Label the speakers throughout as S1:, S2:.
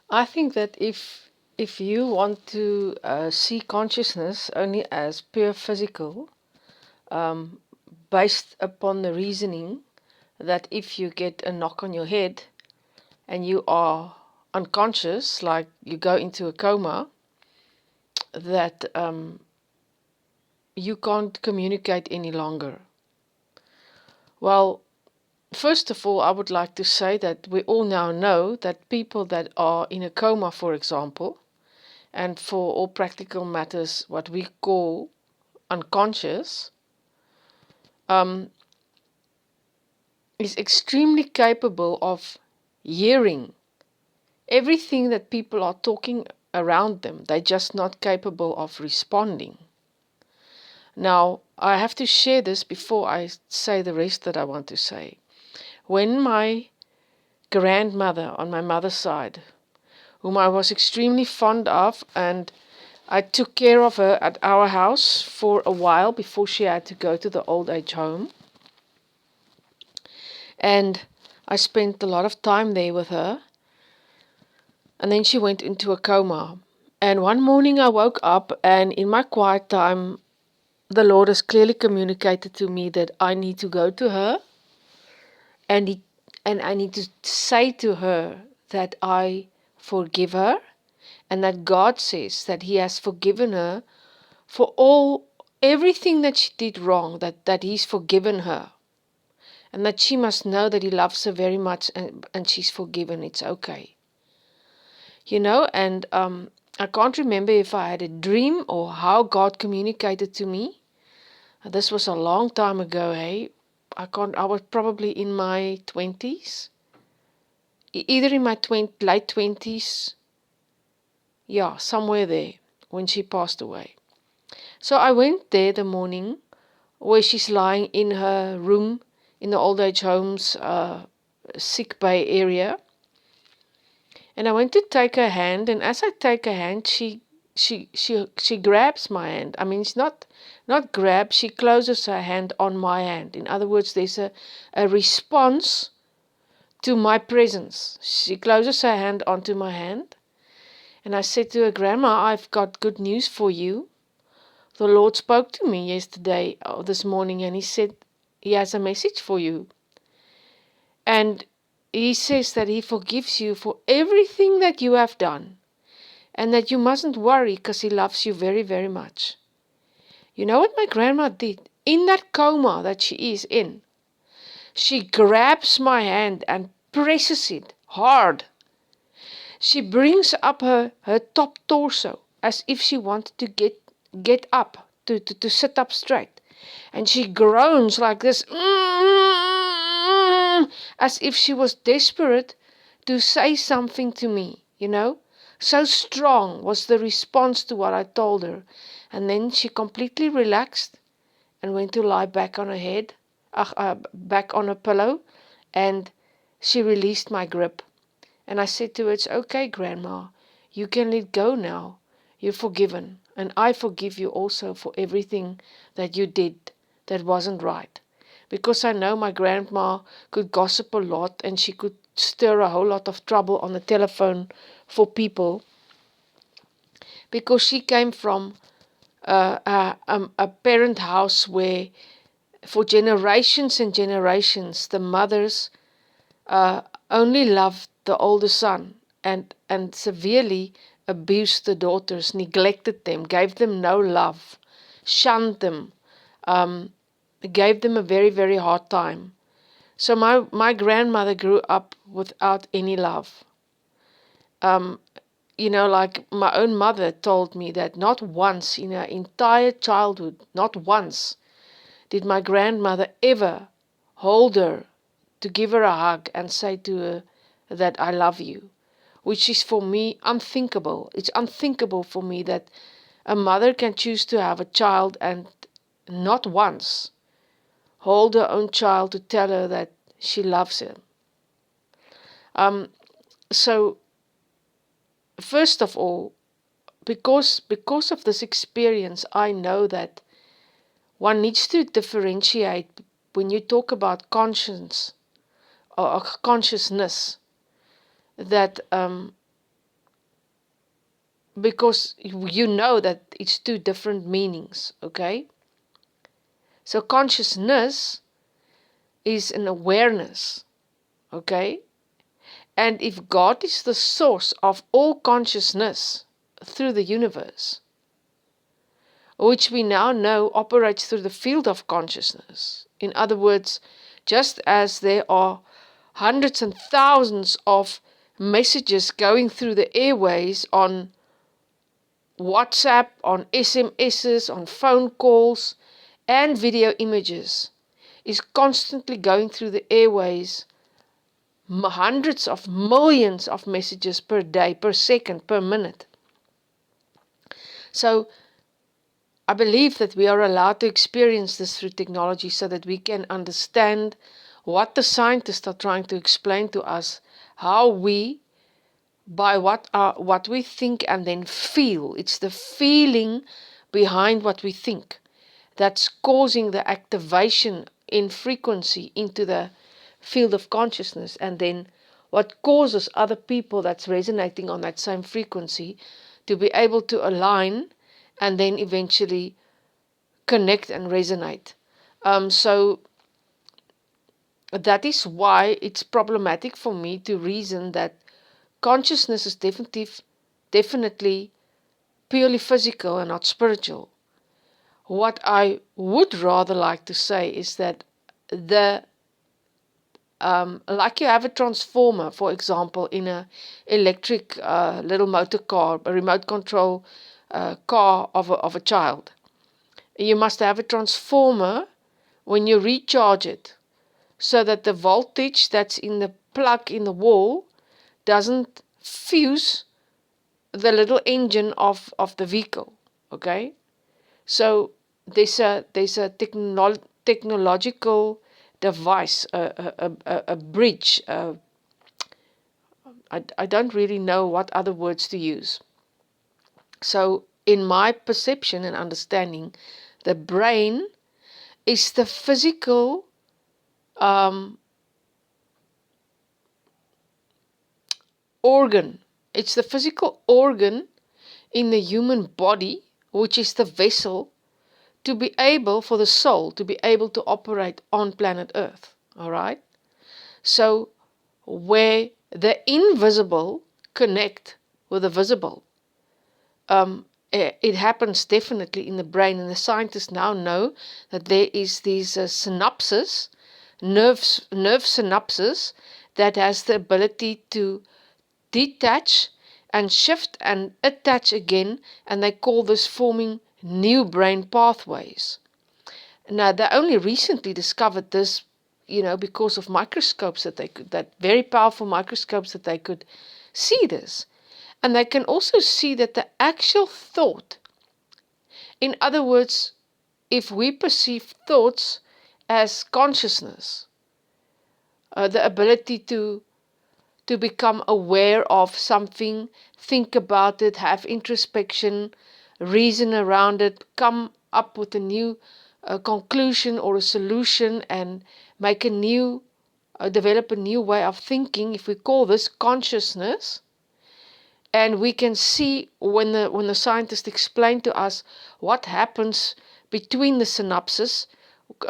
S1: I think that if you want to see consciousness only as pure physical, um, based upon the reasoning that if you get a knock on your head and you are unconscious, like you go into a coma, that you can't communicate any longer. Well, first of all, I would like to say that we all now know that people that are in a coma, for example, and for all practical matters, what we call unconscious, um, is extremely capable of hearing everything that people are talking around them. They're just not capable of responding. Now, I have to share this before I say the rest that I want to say. When my grandmother on my mother's side, whom I was extremely fond of, and I took care of her at our house for a while before she had to go to the old age home. And I spent a lot of time there with her. And then she went into a coma. And one morning I woke up, and in my quiet time, the Lord has clearly communicated to me that I need to go to her, and I need to say to her that I forgive her, and that God says that He has forgiven her for everything that she did wrong, that He's forgiven her. And that she must know that He loves her very much, and she's forgiven. It's okay. And I can't remember if I had a dream or how God communicated to me. This was a long time ago, hey. I was probably in my 20s, either in my late 20s, yeah, somewhere there, when she passed away. So I went there the morning where she's lying in her room in the old age home's sick bay area. And I went to take her hand, and as I take her hand, she grabs my hand. I mean, it's not grab, she closes her hand on my hand. In other words, there's a response to my presence. She closes her hand onto my hand, and I said to her, Grandma, I've got good news for you. The Lord spoke to me yesterday, this morning, and He said He has a message for you. And He says that He forgives you for everything that you have done, and that you mustn't worry because He loves you very, very much. You know what my grandma did? In that coma that she is in, she grabs my hand and presses it hard. She brings up her top torso as if she wanted to get up, to sit up straight. And she groans like this, as if she was desperate to say something to me. So strong was the response to what I told her. And then she completely relaxed and went to lie back on her head, back on her pillow, and she released my grip. And I said to her, it's okay, Grandma. You can let go now. You're forgiven. And I forgive you also for everything that you did that wasn't right. Because I know my grandma could gossip a lot, and she could stir a whole lot of trouble on the telephone for people. Because she came from a parent house where for generations and generations the mothers only loved the older son, and severely abused the daughters, neglected them, gave them no love, shunned them, um, gave them a very, very hard time. So my grandmother grew up without any love. Like my own mother told me that not once in her entire childhood, not once, did my grandmother ever hold her to give her a hug and say to her that I love you, which is for me unthinkable. It's unthinkable for me that a mother can choose to have a child and not once hold her own child to tell her that she loves him. So first of all, because of this experience, I know that one needs to differentiate when you talk about conscience or consciousness, that because you know that it's two different meanings, okay? So consciousness is an awareness, okay? And if God is the source of all consciousness through the universe, which we now know operates through the field of consciousness, in other words, just as there are hundreds and thousands of messages going through the airways on WhatsApp, on SMSs, on phone calls, and video images, is constantly going through the airways, hundreds of millions of messages per day, per second, per minute. So I believe that we are allowed to experience this through technology so that we can understand what the scientists are trying to explain to us, how we, by what we think and then feel. It's the feeling behind what we think that's causing the activation in frequency into the field of consciousness, and then what causes other people that's resonating on that same frequency to be able to align and then eventually connect and resonate. So that is why it's problematic for me to reason that consciousness is definitely purely physical and not spiritual. What I would rather like to say is that like you have a transformer, for example, in a electric little motor car, a remote control car of a child. You must have a transformer when you recharge it, so that the voltage that's in the plug in the wall doesn't fuse the little engine of the vehicle. Okay, so there's a technological device, a bridge. I don't really know what other words to use. So in my perception and understanding, the brain is the physical organ. It's the physical organ in the human body, which is the vessel to be able, for the soul, to be able to operate on planet Earth. All right? So, where the invisible connect with the visible, it happens definitely in the brain, and the scientists now know that there is these synapses, nerve synapses, that has the ability to detach and shift and attach again, and they call this forming new brain pathways. Now, they only recently discovered this, because of microscopes that very powerful microscopes that they could see this. And they can also see that the actual thought, in other words, if we perceive thoughts as consciousness, the ability to become aware of something, think about it, have introspection, reason around it, come up with a new conclusion or a solution, and make a new, develop a new way of thinking. If we call this consciousness, and we can see when the scientists explain to us what happens between the synapses.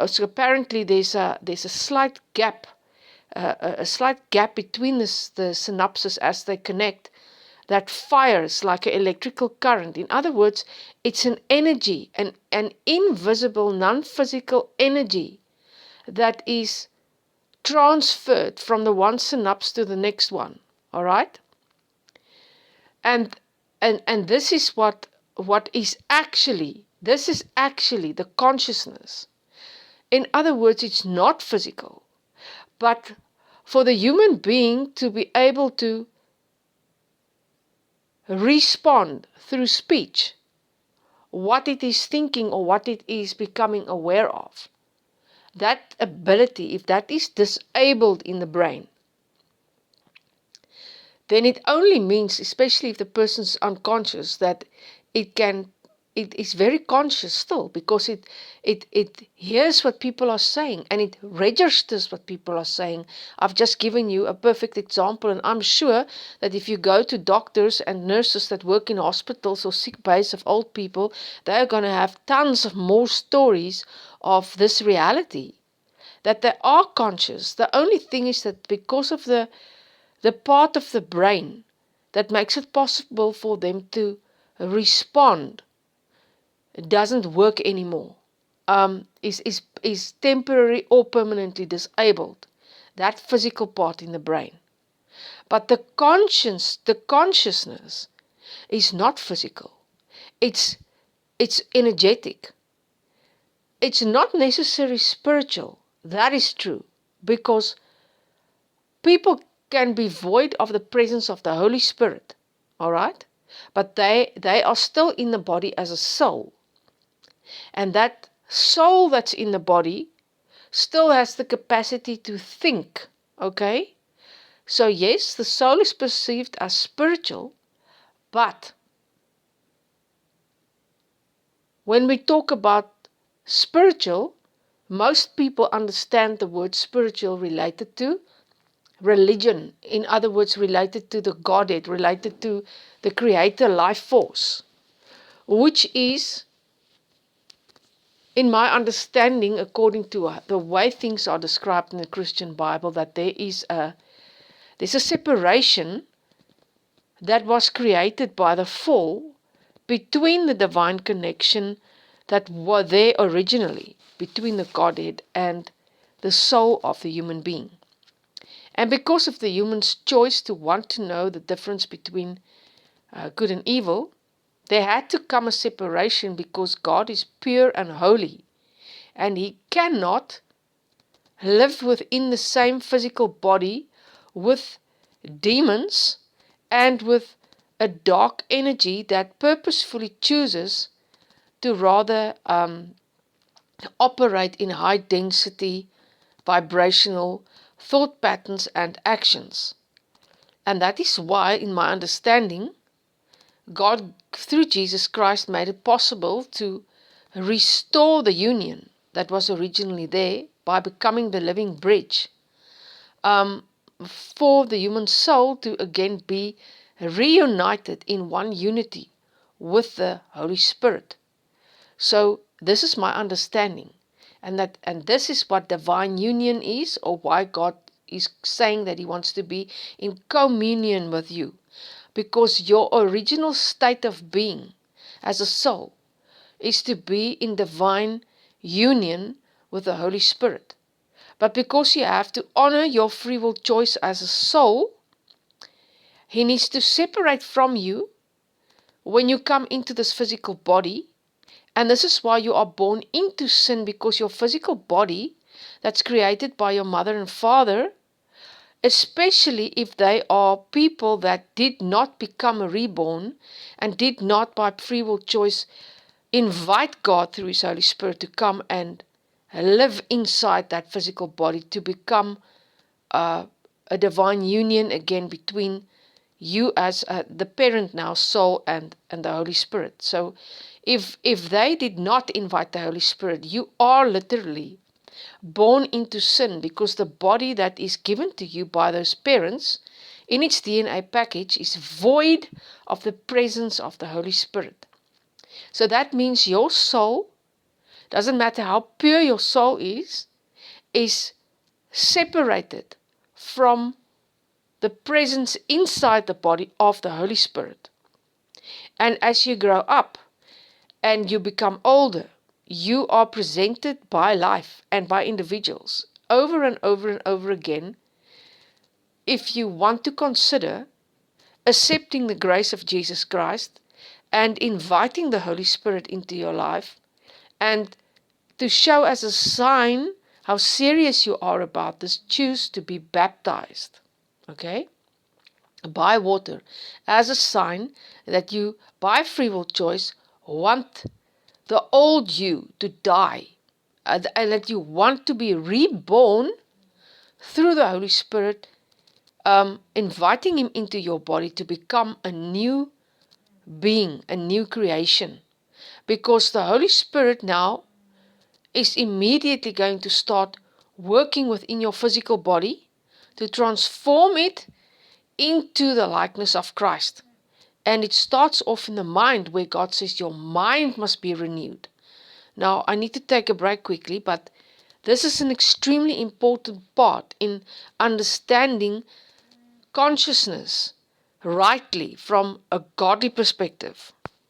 S1: So apparently there's a slight gap. A slight gap between the synapses as they connect that fires like an electrical current. In other words, it's an energy, an invisible, non-physical energy that is transferred from the one synapse to the next one. All right? And this is what is actually, this is actually the consciousness. In other words, it's not physical. But for the human being to be able to respond through speech what it is thinking or what it is becoming aware of, that ability, if that is disabled in the brain, then it only means, especially if the person's unconscious, that it can it is very conscious still, because it hears what people are saying and it registers what people are saying. I've just given you a perfect example, and I'm sure that if you go to doctors and nurses that work in hospitals or sick bays of old people, they're going to have tons of more stories of this reality, that they are conscious. The only thing is that because of the part of the brain that makes it possible for them to respond, it doesn't work anymore, is temporary or permanently disabled, that physical part in the brain. But the consciousness is not physical. It's energetic. It's not necessarily spiritual. That is true, because people can be void of the presence of the Holy Spirit, all right? But they are still in the body as a soul. And that soul that's in the body still has the capacity to think, okay? So yes, the soul is perceived as spiritual, but when we talk about spiritual, most people understand the word spiritual related to religion. In other words, related to the Godhead, related to the Creator life force, which is, in my understanding, according to the way things are described in the Christian Bible, that there's a separation that was created by the fall between the divine connection that were there originally between the Godhead and the soul of the human being. And because of the human's choice to want to know the difference between good and evil, there had to come a separation, because God is pure and holy, and He cannot live within the same physical body with demons and with a dark energy that purposefully chooses to rather operate in high density vibrational thought patterns and actions. And that is why, in my understanding, God, through Jesus Christ, made it possible to restore the union that was originally there by becoming the living bridge for the human soul to again be reunited in one unity with the Holy Spirit. So this is my understanding, and this is what divine union is, or why God is saying that He wants to be in communion with you, because your original state of being as a soul is to be in divine union with the Holy Spirit. But because you have to honor your free will choice as a soul, He needs to separate from you when you come into this physical body. And this is why you are born into sin, because your physical body that's created by your mother and father, especially if they are people that did not become reborn and did not by free will choice invite God through His Holy Spirit to come and live inside that physical body, to become a divine union again between you as the parent now, soul, and the Holy Spirit. So if they did not invite the Holy Spirit, you are literally born into sin, because the body that is given to you by those parents in its DNA package is void of the presence of the Holy Spirit. So that means your soul, doesn't matter how pure your soul is separated from the presence inside the body of the Holy Spirit. And as you grow up and you become older, you are presented by life and by individuals over and over and over again, if you want to consider accepting the grace of Jesus Christ and inviting the Holy Spirit into your life, and to show as a sign how serious you are about this, choose to be baptized, okay, by water, as a sign that you, by free will choice, want the old you to die, and that you want to be reborn through the Holy Spirit, inviting Him into your body to become a new being, a new creation. because the Holy Spirit now is immediately going to start working within your physical body to transform it into the likeness of Christ. And it starts off in the mind, where God says your mind must be renewed. Now, I need to take a break quickly, but this is an extremely important part in understanding consciousness rightly from a godly perspective.